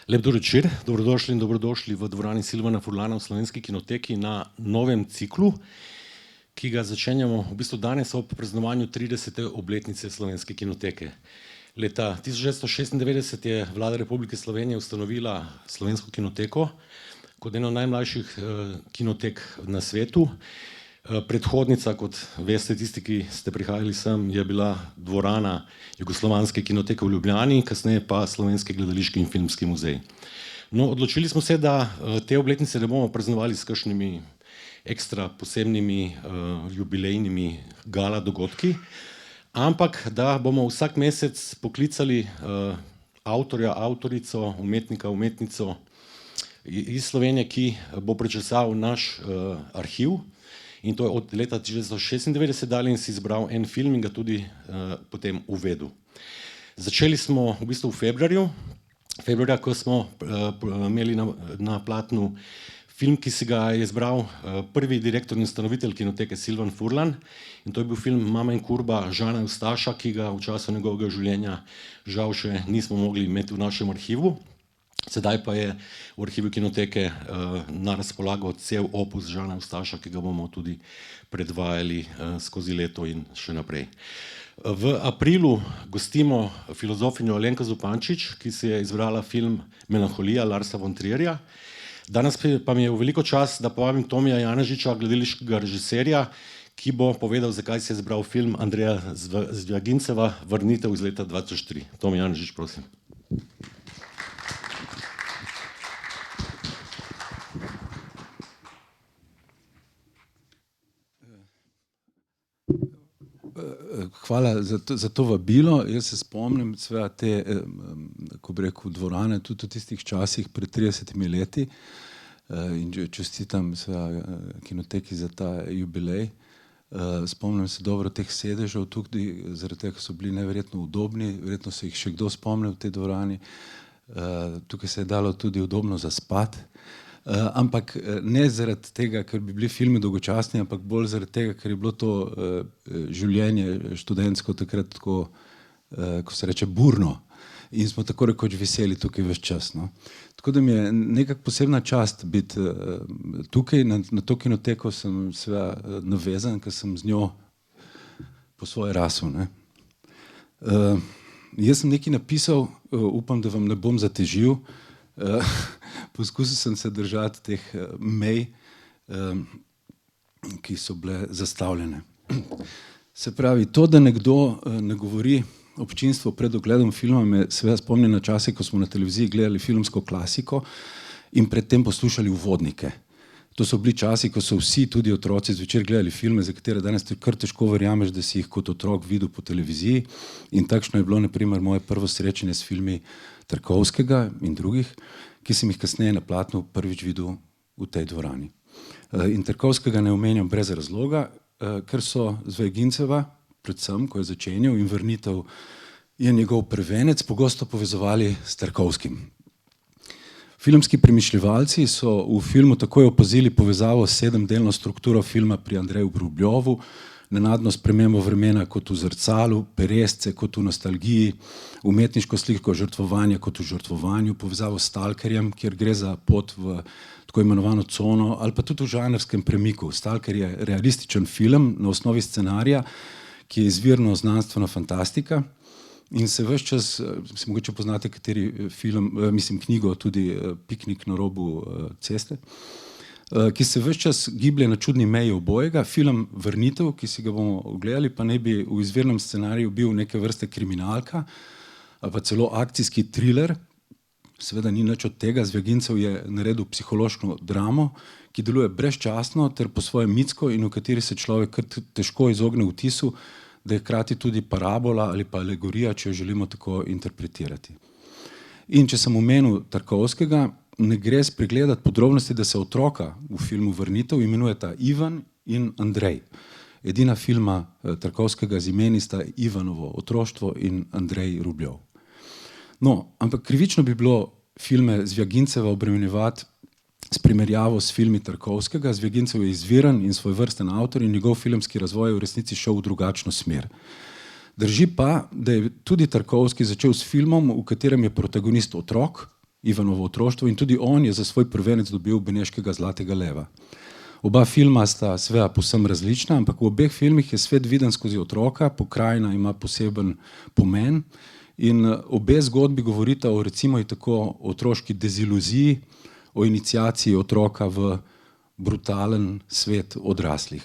Lep dober večer, dobrodošli in dobrodošli v dvorani Silvana Furlana v Slovenski kinoteki na novem ciklu, ki ga začenjamo v bistvu danes ob praznovanju 30. obletnice Slovenske kinoteke. Leta 1996 je Vlada Republike Slovenije ustanovila Slovensko kinoteko kot eno najmlajših kinotek na svetu. Predhodnica, kot veste tisti, ki ste prihajali sem, je bila dvorana Jugoslovanske kinoteke v Ljubljani, kasneje pa Slovenski gledališki in filmski muzej. No, odločili smo se, da te obletnice ne bomo praznovali s kakšnimi ekstra posebnimi jubilejnimi gala dogodki, ampak da bomo vsak mesec poklicali avtorja, avtorico, umetnika, umetnico iz Slovenije, ki bo prečesal naš arhiv. In to je od leta 1996 dalje in si izbral en film in ga tudi potem uvedel. Začeli smo v bistvu v februarja, ko smo imeli na platnu film, ki si ga je izbral prvi direktor in ustanovitelj kinoteke Silvan Furlan. In to je bil film Mama in kurba Žana Eustaša, ki ga v času njegovega življenja žal še nismo mogli imeti v našem arhivu. Sedaj pa je v arhivu kinoteke na razpolago cel opus Žana Eustaša, ki ga bomo tudi predvajali skozi leto in še naprej. V aprilu gostimo filozofinjo Alenko Zupančič, ki si je izbrala film Melanholija Larsa von Trierja. Danes pa mi je v veliko čast, da povabim Tomija Janežiča, gledališkega režiserja, ki bo povedal, zakaj si je izbral film Andreja Zvjaginceva Vrnitev iz leta 2003. Tomi Janežič, prosim. Hvala za to vabilo. Jaz se spomnim te, ko bi rekel, dvorane tudi v tistih časih pred 30 leti in čestitam kinoteki za ta jubilej. Spomnim se dobro teh sedežev tudi, zaradi tega so bili neverjetno udobni, verjetno se jih še kdo spomni v tej dvorani. Tukaj se je dalo tudi udobno zaspati. Ampak ne zaradi tega, ker bi bili filmi dolgočasni, ampak bolj zaradi tega, ker je bilo to življenje študentsko takrat tako, ko se reče, burno. In smo tako rekoč veseli tukaj ves čas. No. Tako da mi je nekako posebna čast biti tukaj, na to kinoteko sem seveda navezan, ker sem z njo po svoje rasel. Ne. Jaz sem nekaj napisal, upam, da vam ne bom zatežil. Poskusil sem se držati teh mej, ki so bile zastavljene. Se pravi, to, da nekdo ne govori občinstvu pred ogledom filma, me seveda spomni na čase, ko smo na televiziji gledali filmsko klasiko in predtem poslušali uvodnike. To so bili časi, ko so vsi, tudi otroci, zvečer gledali filme, za katere danes kar težko verjameš, da si jih kot otrok videl po televiziji. In takšno je bilo na primer moje prvo srečanje s filmi Tarkovskega in drugih, ki sem jih kasneje na platnu prvič videl v tej dvorani. In Tarkovskega ne omenjam brez razloga, ker so Zvjaginceva, predvsem, ko je začenjal in Vrnitev je njegov prvenec, pogosto povezovali s Tarkovskim. Filmski premišljevalci so v filmu takoj opazili povezavo s 7-delno strukturo filma pri Andreju Rubljovu, nenadno spremembo vremena kot v Zrcalu, peresce kot v Nostalgiji, umetniško sliko žrtvovanja kot v Žrtvovanju, povezavo s Stalkerjem, kjer gre za pot v tako imenovano cono, ali pa tudi v žanrskem premiku. Stalker je realističen film na osnovi scenarija, ki je izvirno znanstvena fantastika in se ves čas, si mogoče poznate kateri film, mislim knjigo tudi Piknik na robu ceste, ki se ves čas giblje na čudni meji obojega. Film Vrnitev, ki si ga bomo ogledali, pa naj bi v izvirnem scenariju bil neke vrste kriminalka ali pa celo akcijski thriller. Seveda ni nič od tega. Zvjagincev je naredil psihološko dramo, ki deluje brezčasno ter po svoje mitsko in v kateri se človek kar težko izogne vtisu, da je hkrati tudi parabola ali pa alegorija, če jo želimo tako interpretirati. In če sem omenil Tarkovskega, ne gre spregledati podrobnosti, da se otroka v filmu Vrnitev imenujeta Ivan in Andrej. Edina filma Tarkovskega z imeni sta Ivanovo otroštvo in Andrej Rubljov. No, ampak krivično bi bilo filme Zvjaginceva obremenjevati s primerjavo s filmi Tarkovskega. Zvjagincev je izviren in svojevrsten avtor in njegov filmski razvoj je v resnici šel v drugačno smer. Drži pa, da je tudi Tarkovski začel s filmom, v katerem je protagonist otrok Ivanovo otroštvo in tudi on je za svoj prvenec dobil Beneškega zlatega leva. Oba filma sta seveda povsem različna, ampak v obeh filmih je svet viden skozi otroka, pokrajina ima poseben pomen in obe zgodbi govorita o recimo tako otroški deziluziji, o iniciaciji otroka v brutalen svet odraslih.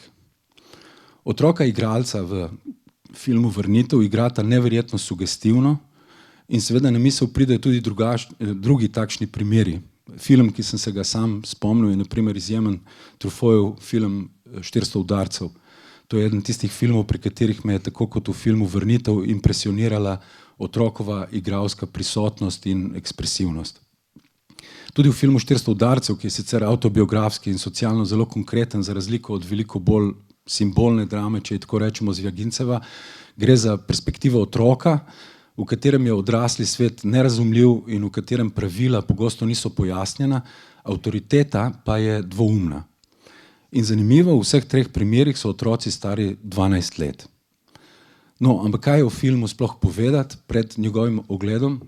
Otroka igralca v filmu Vrnitev igrata neverjetno sugestivno in seveda na misel pridejo tudi drugi takšni primeri. Film, ki sem se ga sam spomnil, je na primer izjemen Truffautov film 400 udarcev. To je eden tistih filmov, pri katerih me je tako kot v filmu Vrnitev impresionirala otrokova igralska prisotnost in ekspresivnost. Tudi v filmu 400 udarcev, ki je sicer avtobiografski in socialno zelo konkreten, za razliko od veliko bolj simbolne drame, če je tako rečemo Zvijaginceva, gre za perspektivo otroka, v katerem je odrasli svet nerazumljiv in v katerem pravila pogosto niso pojasnjena, avtoriteta pa je dvoumna. In zanimivo, v vseh treh primerih so otroci stari 12 let. No, ampak kaj je o filmu sploh povedati pred njegovim ogledom?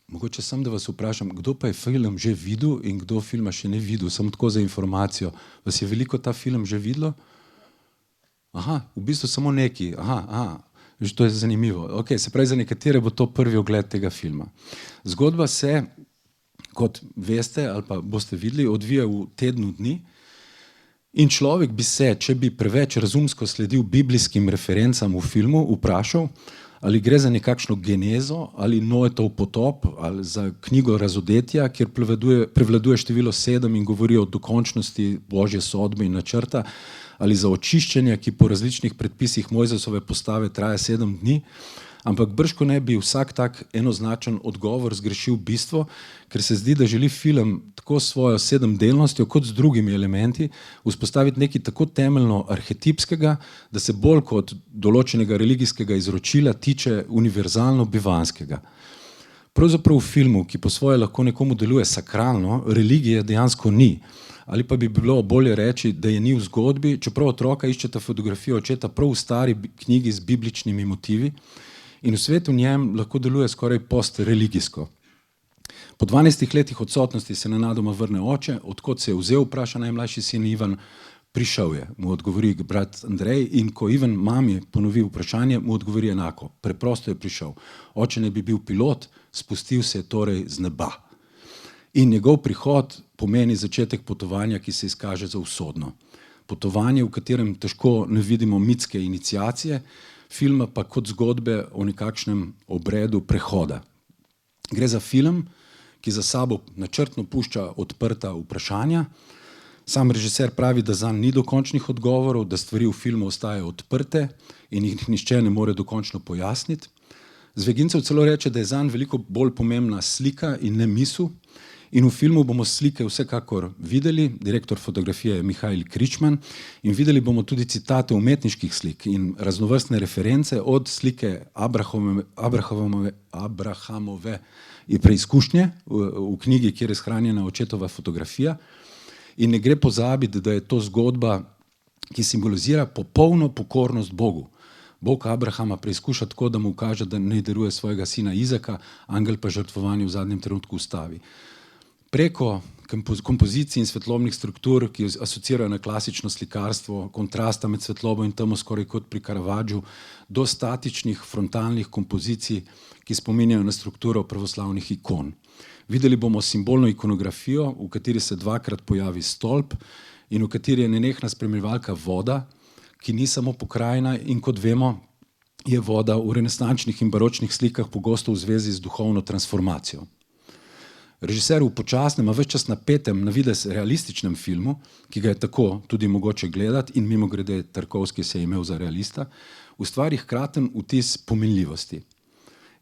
Mogoče sem, da vas vprašam, kdo pa je film že videl in kdo filma še ne videl, samo tako za informacijo. Vas je veliko ta film že videlo? Aha, v bistvu samo neki. Aha, že to je zanimivo. Ok, se pravi, za nekatere bo to prvi ogled tega filma. Zgodba se, kot veste ali pa boste videli, odvija v tednu dni in človek bi se, če bi preveč razumsko sledil biblijskim referencam v filmu, vprašal, ali gre za nekakšno genezo ali Noetov potop ali za knjigo Razodetja, kjer prevladuje število 7 in govori o dokončnosti Božje sodbe in načrta, ali za očiščenje, ki po različnih predpisih Mojzesove postave traja 7 dni, ampak brško ne bi vsak tak enoznačen odgovor zgrešil bistvo, ker se zdi, da želi film tako s svojo 7-delnostjo kot z drugimi elementi vzpostaviti nekaj tako temeljno arhetipskega, da se bolj kot določenega religijskega izročila tiče univerzalno bivanskega. Pravzaprav v filmu, ki po svoje lahko nekomu deluje sakralno, religije dejansko ni. Ali pa bi bilo bolje reči, da je ni v zgodbi, čeprav otroka iščeta fotografijo očeta prav v stari knjigi z bibličnimi motivi in v svetu njem lahko deluje skoraj postreligijsko. Po 12 letih odsotnosti se nenadoma vrne oče, odkot se je vzel, vpraša najmlajši sin Ivan, prišel je, mu odgovori brat Andrej in ko Ivan mami ponovi vprašanje, mu odgovori enako, preprosto je prišel. Oče ne bi bil pilot, spustil se je torej z neba. In njegov prihod pomeni začetek potovanja, ki se izkaže za usodno. Potovanje, v katerem težko ne vidimo mitske iniciacije, filma pa kot zgodbe o nekakšnem obredu prehoda. Gre za film, ki za sabo načrtno pušča odprta vprašanja. Sam režiser pravi, da zanj ni dokončnih odgovorov, da stvari v filmu ostajajo odprte in jih nihče ne more dokončno pojasniti. Zvijagincev celo reče, da je zanj veliko bolj pomembna slika in ne misel. In v filmu bomo slike vsekakor videli, direktor fotografije je Mihajl Kričman, in videli bomo tudi citate umetniških slik in raznovrstne reference od slike Abrahamove preizkušnje v knjigi, kjer je shranjena očetova fotografija. In ne gre pozabiti, da je to zgodba, ki simbolizira popolno pokornost Bogu. Bog Abrahama preizkuša tako, da mu kaže, da ne daruje svojega sina Izaka, angel pa žrtvovanje v zadnjem trenutku ustavi. Preko kompozicij in svetlobnih struktur, ki asociirajo na klasično slikarstvo, kontrasta med svetlobo in temo skoraj kot pri Caravaggiu, do statičnih frontalnih kompozicij, ki spominjajo na strukturo pravoslavnih ikon. Videli bomo simbolno ikonografijo, v kateri se dvakrat pojavi stolp in v kateri je nenehna spremljevalka voda, ki ni samo pokrajina in kot vemo, je voda v renesančnih in baročnih slikah pogosto v zvezi z duhovno transformacijo. Režiser v počasnem, a ves čas napetem, na videz realističnem filmu, ki ga je tako tudi mogoče gledati in mimogrede Tarkovski se je imel za realista, ustvari hkraten vtis pomenljivosti.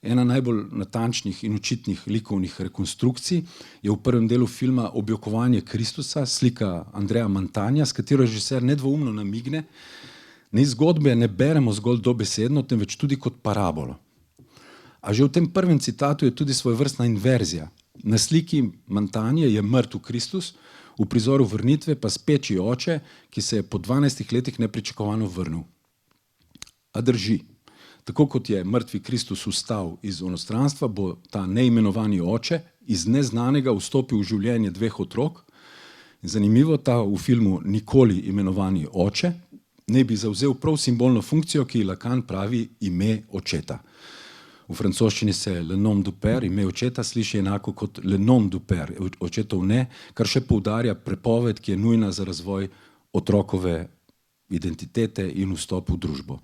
Ena najbolj natančnih in očitnih likovnih rekonstrukcij je v prvem delu filma Objokovanje Kristusa, slika Andreja Mantanja, s katero režiser nedvoumno namigne, da iz zgodbe ne beremo zgolj dobesedno, temveč tudi kot parabolo. A že v tem prvem citatu je tudi svojevrstna inverzija. Na sliki Mantanje je mrtev Kristus, v prizoru vrnitve pa speči oče, ki se je po 12 letih nepričakovano vrnil. A drži. Tako kot je mrtvi Kristus vstal iz onostranstva, bo ta neimenovani oče, iz neznanega vstopil v življenje dveh otrok. In zanimivo, ta v filmu nikoli imenovani oče ne bi zavzel prav simbolno funkcijo, ki Lacan pravi ime očeta. V francoščini se le nom du père, ime očeta, sliši enako kot le nom du père, očetov ne, kar še poudarja prepoved, ki je nujna za razvoj otrokove identitete in vstop v družbo.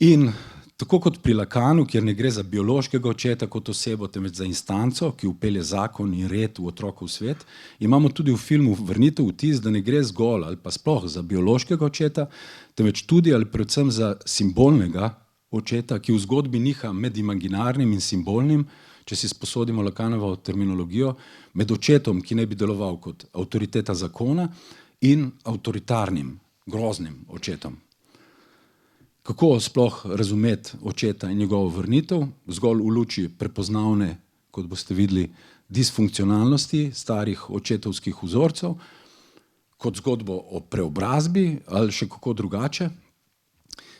In tako kot pri Lacanu, kjer ne gre za biološkega očeta kot osebo, temveč za instanco, ki vpelje zakon in red v otrokov svet, imamo tudi v filmu Vrnitev vtis, da ne gre zgolj ali pa sploh za biološkega očeta, temveč tudi ali predvsem za simbolnega očeta, ki v zgodbi niha med imaginarnim in simbolnim, če si sposodimo Lacanovo terminologijo, med očetom, ki naj bi deloval kot avtoriteta zakona, in avtoritarnim, groznim očetom. Kako sploh razumeti očeta in njegovo vrnitev? Zgolj v luči prepoznavne, kot boste videli, disfunkcionalnosti starih očetovskih vzorcev, kot zgodbo o preobrazbi ali še kako drugače.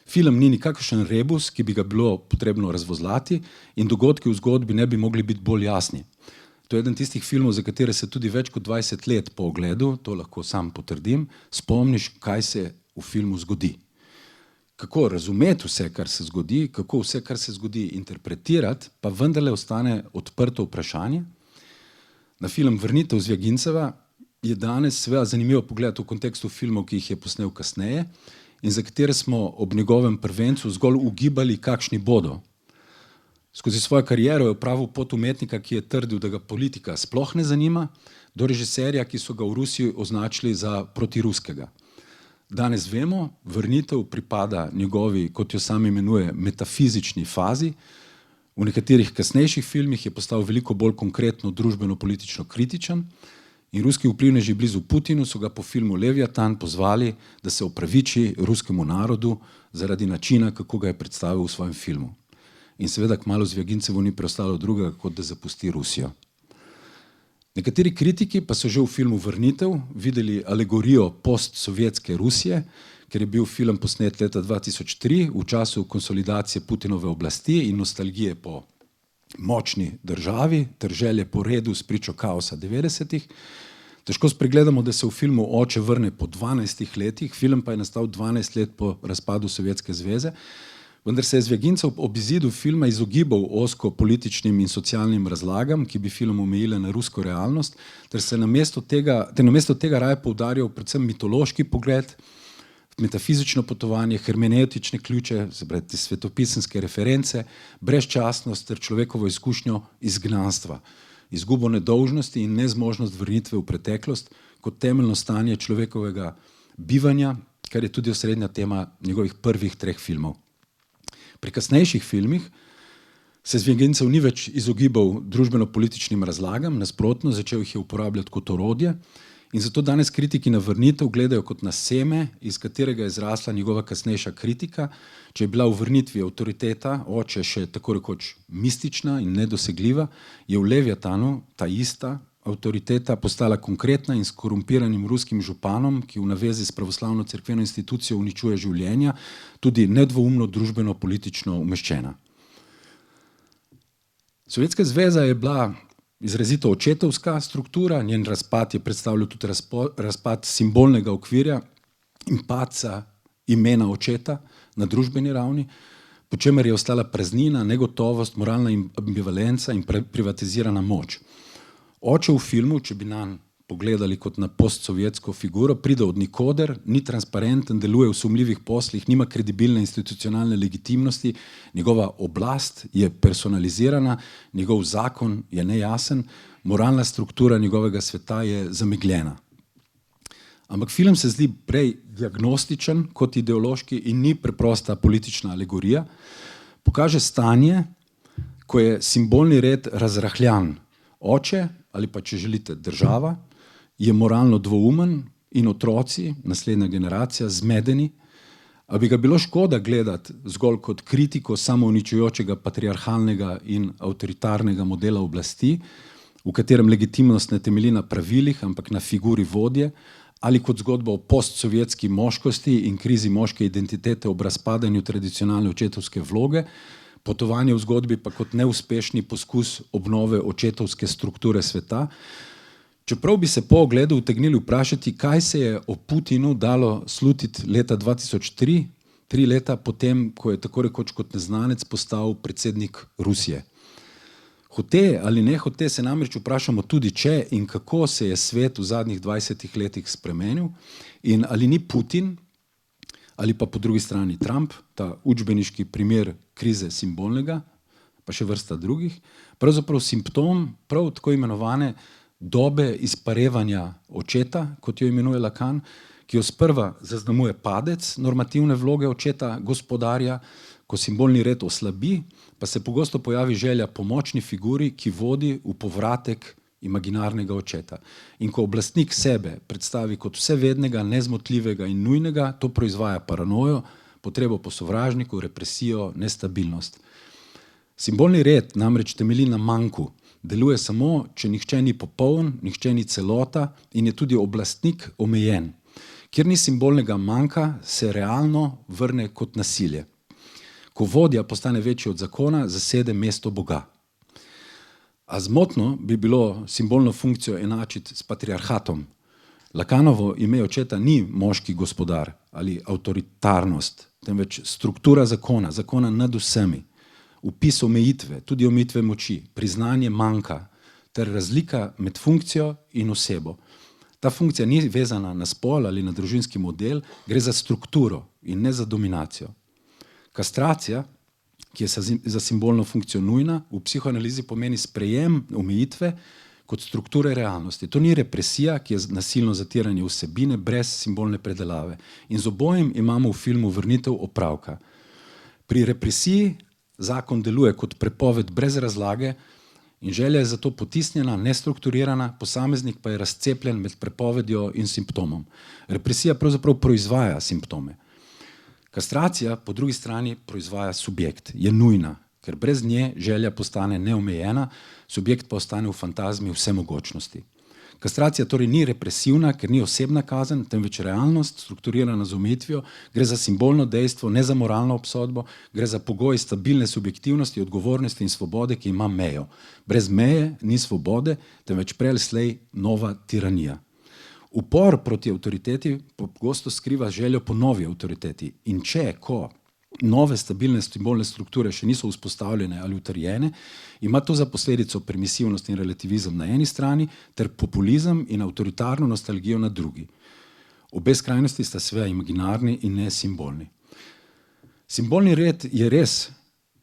Film ni nikakršen rebus, ki bi ga bilo potrebno razvozlati, in dogodki v zgodbi ne bi mogli biti bolj jasni. To je eden tistih filmov, za katere se tudi več kot 20 let po ogledu, to lahko sam potrdim, spomniš, kaj se v filmu zgodi. Kako razumeti vse, kar se zgodi, kako vse, kar se zgodi, interpretirati, pa vendarle ostane odprto vprašanje. Na film Vrnitev Zviaginceva je danes seveda zanimivo pogledati v kontekstu filmov, ki jih je posnel kasneje in za katere smo ob njegovem prvencu zgolj ugibali, kakšni bodo. Skozi svojo kariero je opravil pot umetnika, ki je trdil, da ga politika sploh ne zanima, do režiserja, ki so ga v Rusiji označili za protiruskega. Danes vemo, Vrnitev pripada njegovi, kot jo sam imenuje, metafizični fazi. V nekaterih kasnejših filmih je postal veliko bolj konkretno družbeno-politično kritičen in ruski vplivneži blizu Putinu so ga po filmu Leviatan pozvali, da se opraviči ruskemu narodu zaradi načina, kako ga je predstavil v svojem filmu. In seveda kmalu Zviagincevu ni preostalo drugega, kot da zapusti Rusijo. Nekateri kritiki pa so že v filmu Vrnitev videli alegorijo postsovjetske Rusije, ker je bil film posnet leta 2003 v času konsolidacije Putinove oblasti in nostalgije po močni državi ter želje po redu s pričo kaosa 90-ih. Težko spregledamo, da se v filmu oče vrne po 12 letih, film pa je nastal 12 let po razpadu Sovjetske zveze, vendar se je Zviagincev ob izidu filma izogibal ozko političnim in socialnim razlagam, ki bi film omejile na rusko realnost, ter namesto tega raje poudarjal predvsem mitološki pogled, metafizično potovanje, hermeneutične ključe, svetopisemske reference, brezčasnost ter človekovo izkušnjo izgnanstva, izgubo nedolžnosti in nezmožnost vrnitve v preteklost kot temeljno stanje človekovega bivanja, kar je tudi osrednja tema njegovih prvih 3 filmov. Pri kasnejših filmih se Zviagincev ni več izogibal družbeno-političnim razlagam, nasprotno, začel jih je uporabljati kot orodje in zato danes kritiki na Vrnitev gledajo kot na seme, iz katerega je zrasla njegova kasnejša kritika. Če je bila v Vrnitvi avtoriteta oče še tako rekoč mistična in nedosegljiva, je v Leviatanu ta ista avtoriteta postala konkretna in s korumpiranim ruskim županom, ki v navezi s pravoslavno cerkveno institucijo uničuje življenja, tudi nedvoumno družbeno-politično umeščena. Sovjetska zveza je bila izrazito očetovska struktura, njen razpad je predstavljal tudi razpad simbolnega okvirja in padca imena očeta na družbeni ravni, po čemer je ostala praznina, negotovost, moralna ambivalenca in privatizirana moč. Oče v filmu, če bi nanj pogledali kot na postsovjetsko figuro, pride od nikoder, ni transparenten, deluje v sumljivih poslih, nima kredibilne institucionalne legitimnosti, njegova oblast je personalizirana, njegov zakon je nejasen, moralna struktura njegovega sveta je zamegljena. Ampak film se zdi prej diagnostičen kot ideološki in ni preprosta politična alegorija. Pokaže stanje, ko je simbolni red razrahljan. Oče, ali pa če želite država, je moralno dvoumen in otroci, naslednja generacija, zmedeni, a bi ga bilo škoda gledati zgolj kot kritiko samouničujočega patriarhalnega in avtoritarnega modela oblasti, v katerem legitimnost ne temelji na pravilih, ampak na figuri vodje, ali kot zgodbo o postsovjetski moškosti in krizi moške identitete ob razpadanju tradicionalne očetovske vloge, potovanje v zgodbi pa kot neuspešni poskus obnove očetovske strukture sveta. Čeprav bi se po ogledu utegnili vprašati, kaj se je o Putinu dalo slutiti leta 2003, 3 leta potem, ko je tako rekoč kot neznanec postal predsednik Rusije. Hote ali ne hote se namreč vprašamo tudi, če in kako se je svet v zadnjih 20 letih spremenil in ali ni Putin ali pa po drugi strani Trump, ta učbeniški primer krize simbolnega, pa še vrsta drugih, pravzaprav simptom prav tako imenovane dobe izparevanja očeta, kot jo imenuje Lacan, ki jo sprva zaznamuje padec normativne vloge očeta, gospodarja, ko simbolni red oslabi, pa se pogosto pojavi želja po močni figuri, ki vodi v povratek imaginarnega očeta. In ko oblastnik sebe predstavi kot vsevednega, nezmotljivega in nujnega, to proizvaja paranojo, potrebo po sovražniku, represijo, nestabilnost. Simbolni red namreč temelji na manku, deluje samo, če nihče ni popoln, nihče ni celota in je tudi oblastnik omejen. Kjer ni simbolnega manka, se realno vrne kot nasilje. Ko vodja postane večji od zakona, zasede mesto Boga. A zmotno bi bilo simbolno funkcijo enačiti s patriarhatom. Lacanovo ime očeta ni moški gospodar ali avtoritarnost, temveč struktura zakona, zakona nad vsemi, vpis omejitve, tudi omejitve moči, priznanje manka ter razlika med funkcijo in osebo. Ta funkcija ni vezana na spol ali na družinski model, gre za strukturo in ne za dominacijo. Kastracija, ki je za simbolno funkcijo nujna, v psihoanalizi pomeni sprejem omejitve kot strukture realnosti. To ni represija, ki je nasilno zatiranje vsebine brez simbolne predelave. In z obojim imamo v filmu vrnitev opravka. Pri represiji zakon deluje kot prepoved brez razlage in želja je zato potisnjena, nestrukturirana, posameznik pa je razcepljen med prepovedjo in simptomom. Represija pravzaprav proizvaja simptome. Kastracija po drugi strani proizvaja subjekt, je nujna, ker brez nje želja postane neomejena, subjekt pa ostane v fantazmi vsemogočnosti. Kastracija torej ni represivna, ker ni osebna kazen, temveč realnost, strukturirana z omejitvijo, gre za simbolno dejstvo, ne za moralno obsodbo, gre za pogoj stabilne subjektivnosti, odgovornosti in svobode, ki ima mejo. Brez meje ni svobode, temveč prej ali slej nova tiranija. Upor proti avtoriteti pogosto skriva željo po novi avtoriteti. In če, ko nove stabilne simbolne strukture še niso vzpostavljene ali utrjene, ima to za posledico permisivnost in relativizem na eni strani ter populizem in avtoritarno nostalgijo na drugi. Obe skrajnosti sta seveda imaginarni in ne simbolni. Simbolni red je res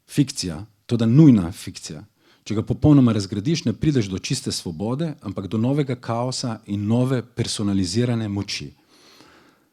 fikcija, toda nujna fikcija. Če ga popolnoma razgradiš, ne prideš do čiste svobode, ampak do novega kaosa in nove personalizirane moči.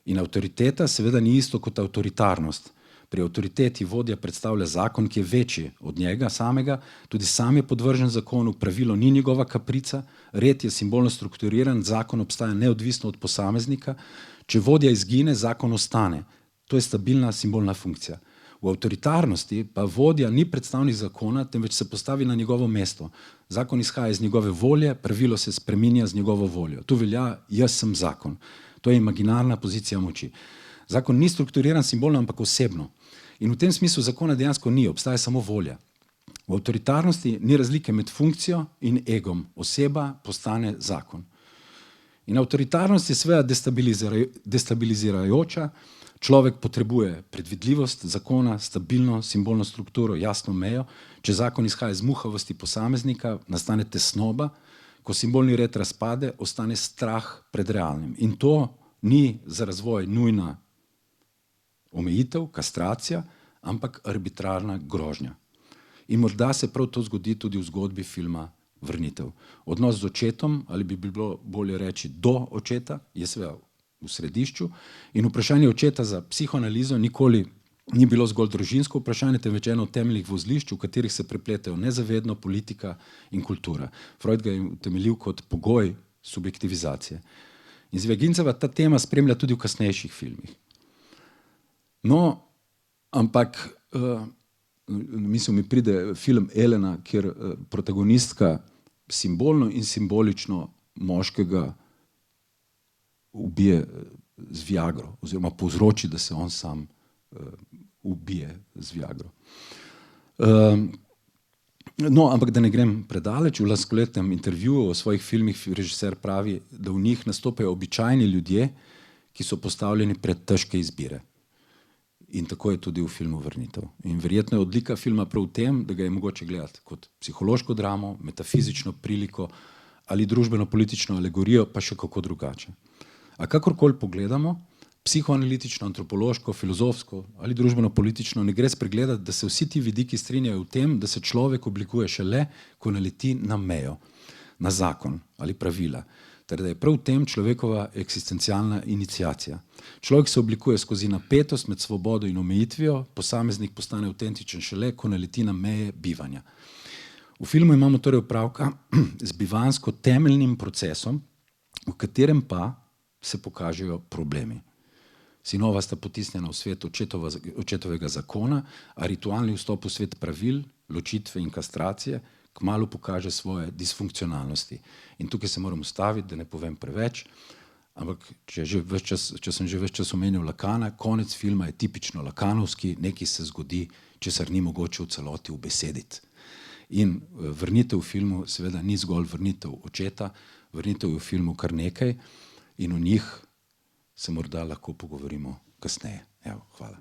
In avtoriteta seveda ni isto kot avtoritarnost. Pri avtoriteti vodja predstavlja zakon, ki je večji od njega samega, tudi sam je podvržen zakonu, pravilo ni njegova kaprica, red je simbolno strukturiran, zakon obstaja neodvisno od posameznika. Če vodja izgine, zakon ostane. To je stabilna simbolna funkcija. V avtoritarnosti pa vodja ni predstavnik zakona, temveč se postavi na njegovo mesto. Zakon izhaja iz njegove volje, pravilo se spreminja z njegovo voljo. Tu velja, jaz sem zakon. To je imaginarna pozicija moči. Zakon ni strukturiran simbolno, ampak osebno. In v tem smislu zakona dejansko ni, obstaja samo volja. V avtoritarnosti ni razlike med funkcijo in egom. Oseba postane zakon. In avtoritarnost je seveda destabilizirajoča. Človek potrebuje predvidljivost zakona, stabilno simbolno strukturo, jasno mejo. Če zakon izhaja iz muhavosti posameznika, nastane tesnoba. Ko simbolni red razpade, ostane strah pred realnim. In to ni za razvoj nujna omejitev, kastracija, ampak arbitrarna grožnja. In morda se prav to zgodi tudi v zgodbi filma Vrnitev. Odnos z očetom, ali bi bilo bolje reči do očeta, je seveda v središču in vprašanje očeta za psihoanalizo nikoli ni bilo zgolj družinsko vprašanje, temveč eno od temeljnih vozlišč, v katerih se prepletajo nezavedno politika in kultura. Freud ga je utemeljil kot pogoj subjektivizacije. In Zviaginцева ta tema spremlja tudi v kasnejših filmih. No, ampak mislim, mi pride film Elena, kjer protagonistka simbolno in simbolično moškega ubije z Viagro, oziroma povzroči, da se on sam ubije z Viagro. No, ampak da ne grem predaleč, v lanskoletnem intervjuju o svojih filmih režiser pravi, da v njih nastopajo običajni ljudje, ki so postavljeni pred težke izbire. In tako je tudi v filmu Vrnitev. In verjetno je odlika filma prav v tem, da ga je mogoče gledati kot psihološko dramo, metafizično priliko ali družbeno-politično alegorijo, pa še kako drugače. A kakorkoli pogledamo, psihoanalitično, antropološko, filozofsko ali družbeno-politično, ne gre spregledati, da se vsi ti vidiki strinjajo v tem, da se človek oblikuje šele, ko naleti na mejo, na zakon ali pravila, ter da je prav v tem človekova eksistencialna iniciacija. Človek se oblikuje skozi napetost med svobodo in omejitvijo, posameznik postane avtentičen šele, ko naleti na meje bivanja. V filmu imamo torej opravka z bivansko temeljnim procesom, v katerem pa se pokažejo problemi. Sinova sta potisnjena v svet očetovega zakona, a ritualni vstop v svet pravil, ločitve in kastracije kmalu pokaže svoje disfunkcionalnosti. In tukaj se moram ustaviti, da ne povem preveč, ampak če sem že ves čas omenil Lacana, konec filma je tipično lakanovski, nekaj se zgodi, česar ni mogoče v celoti ubesediti. In vrnitev v filmu seveda ni zgolj vrnitev očeta, vrnitev je v filmu kar nekaj in o njih se morda lahko pogovorimo kasneje. Evo, hvala.